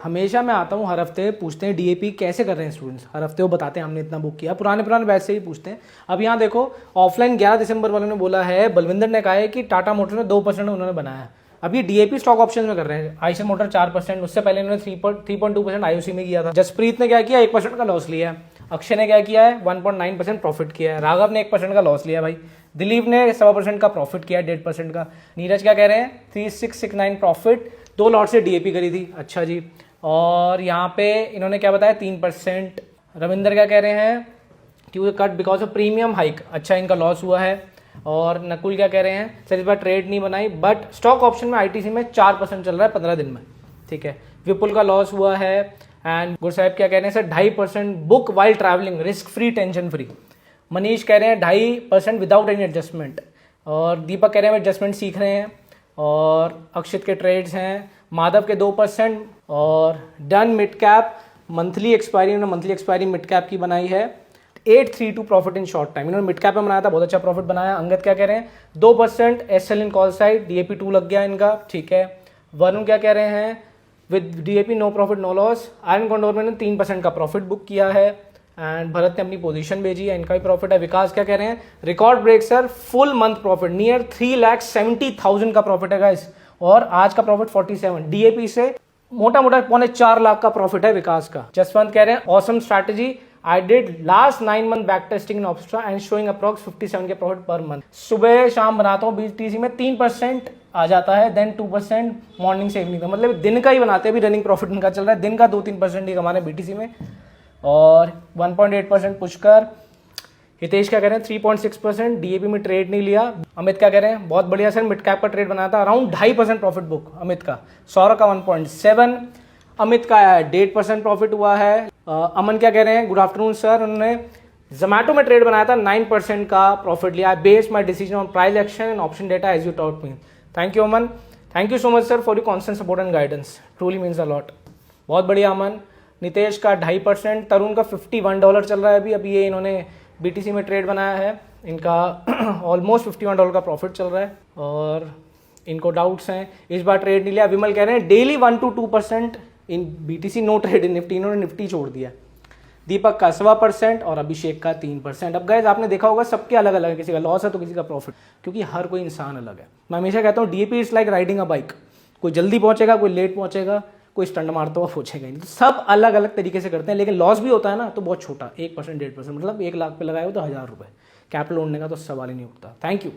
हमेशा मैं आता हूँ हर हफ्ते, पूछते हैं डीएपी कैसे कर रहे हैं स्टूडेंट्स, हर हफ्ते वो बताते हैं हमने इतना बुक किया, पुराने बैच से ही पूछते हैं। अब यहाँ देखो ऑफलाइन 11 दिसंबर वालों ने बोला है, बलविंदर ने कहा है कि टाटा मोटर ने 2% उन्होंने बनाया है। अब ये डीएपी स्टॉक ऑप्शन में कर रहे हैं, आईशर मोटर 4%, उससे पहले इन्होंने 3.2% आईओसी में किया था। जसप्रीत ने क्या किया, 1% का लॉस लिया है। अक्षय ने क्या किया है, 1.9% प्रॉफिट किया है। राघव ने 1% का लॉस लिया भाई। दिलीप ने 1.25% का प्रॉफिट किया है, 1.5% का। नीरज क्या कह रहे हैं, 3669 प्रॉफिट, 2 लॉट से डीएपी करी थी। अच्छा जी, और यहाँ पे इन्होंने क्या बताया, 3%। रविंदर क्या कह रहे हैं, क्योंकि cut because of premium hike, अच्छा इनका लॉस हुआ है। और नकुल क्या कह रहे हैं, सर इस बार ट्रेड नहीं बनाई, बट स्टॉक ऑप्शन में आईटीसी में 4% चल रहा है 15 दिन में, ठीक है। विपुल का लॉस हुआ है। एंड गुरसाहिब क्या कह रहे हैं, sir 2.5% book while travelling, risk free, tension free. Manish कह रहे हैं 2.5% विदाउट एनी एडजस्टमेंट। और दीपक कह रहे हैं एडजस्टमेंट सीख रहे हैं। और अक्षित के ट्रेड्स हैं। माधव के 2%। और done mid cap monthly expiry, उन्होंने मंथली एक्सपायरी मिड कैप की बनाई है, 832 प्रॉफिट इन शॉर्ट टाइम। इन्होंने मिड कैप में बनाया था, बहुत अच्छा प्रॉफिट बनाया। अंगद क्या कह रहे हैं, 2% एसएल इन कॉल साइड, डीएपी 2 लग गया इनका, ठीक है। वरुण क्या कह रहे हैं, with DAP no profit no loss. Iron condor में 3% का प्रॉफिट बुक किया है। एंड भरत ने अपनी पोजीशन भेजी है, इनका भी प्रॉफिट है। विकास क्या कह रहे हैं, record break sir, full month profit near 3,70,000 का प्रॉफिट है गाइस, और आज का प्रॉफिट 47, डीएपी से मोटा 4.25 लाख का प्रॉफिट है विकास का। जसवंत कह रहे हैं awesome strategy, I did last 9 month back testing in Opstra and showing approx 57 K profit per month. सुबह शाम बनाता हूँ बीटीसी में 3% आ जाता है, देन 2% मॉर्निंग से इवनिंग का, मतलब दिन का ही बनाते हैं। अभी रनिंग प्रॉफिट इनका चल रहा है, दिन का 2-3% ही कमाने बीटीसी में। और 1.8% पुष्कर। हितेश क्या कह रहे हैं, 3.6%, डीएपी में ट्रेड नहीं लिया। अमित क्या कह रहे हैं, बहुत बढ़िया सर, मिड कैप का ट्रेड बनाया था, अराउंड 2.5% प्रॉफिट बुक अमित का। सौरभ का 1.7, अमित का 1.5% प्रॉफिट हुआ है। अमन क्या कह रहे हैं, गुड आफ्टरनून सर, उन्होंने जोमैटो में ट्रेड बनाया था, 9% का प्रॉफिट लिया। Based my decision on price action and option data as you taught me. Thank you Aman, thank you so much sir for you constant support and guidance, truly means a lot. बहुत बढ़िया अमन। नितेश का 2.5%, तरुण का $51 चल रहा है अभी ये इन्होंने बीटीसी में ट्रेड बनाया है, इनका ऑलमोस्ट $51 का प्रॉफिट चल रहा है और इनको डाउट्स हैं, इस बार ट्रेड नहीं लिया। विमल कह रहे हैं daily 1 to 2% in BTC, no trade in Nifty, इन्होंने निफ्टी छोड़ दिया। दीपक का 1.25% और अभिषेक का 3%। अब गाइस आपने देखा होगा सबके अलग अलग है, किसी का लॉस है तो किसी का प्रॉफिट, क्योंकि हर कोई इंसान अलग है। मैं हमेशा कहता हूँ DAP is like riding a bike, कोई जल्दी पहुंचेगा, कोई लेट पहुंचेगा, कोई स्टंट मारता हुआ पहुंचेगा नहीं, तो सब अलग अलग तरीके से करते हैं। लेकिन लॉस भी होता है ना तो बहुत छोटा, 1%, 1.5%, मतलब 1 लाख पे लगाए हो तो 1000 रुपये, कैपिटल उड़ने का तो सवाल ही नहीं उठता। Thank you.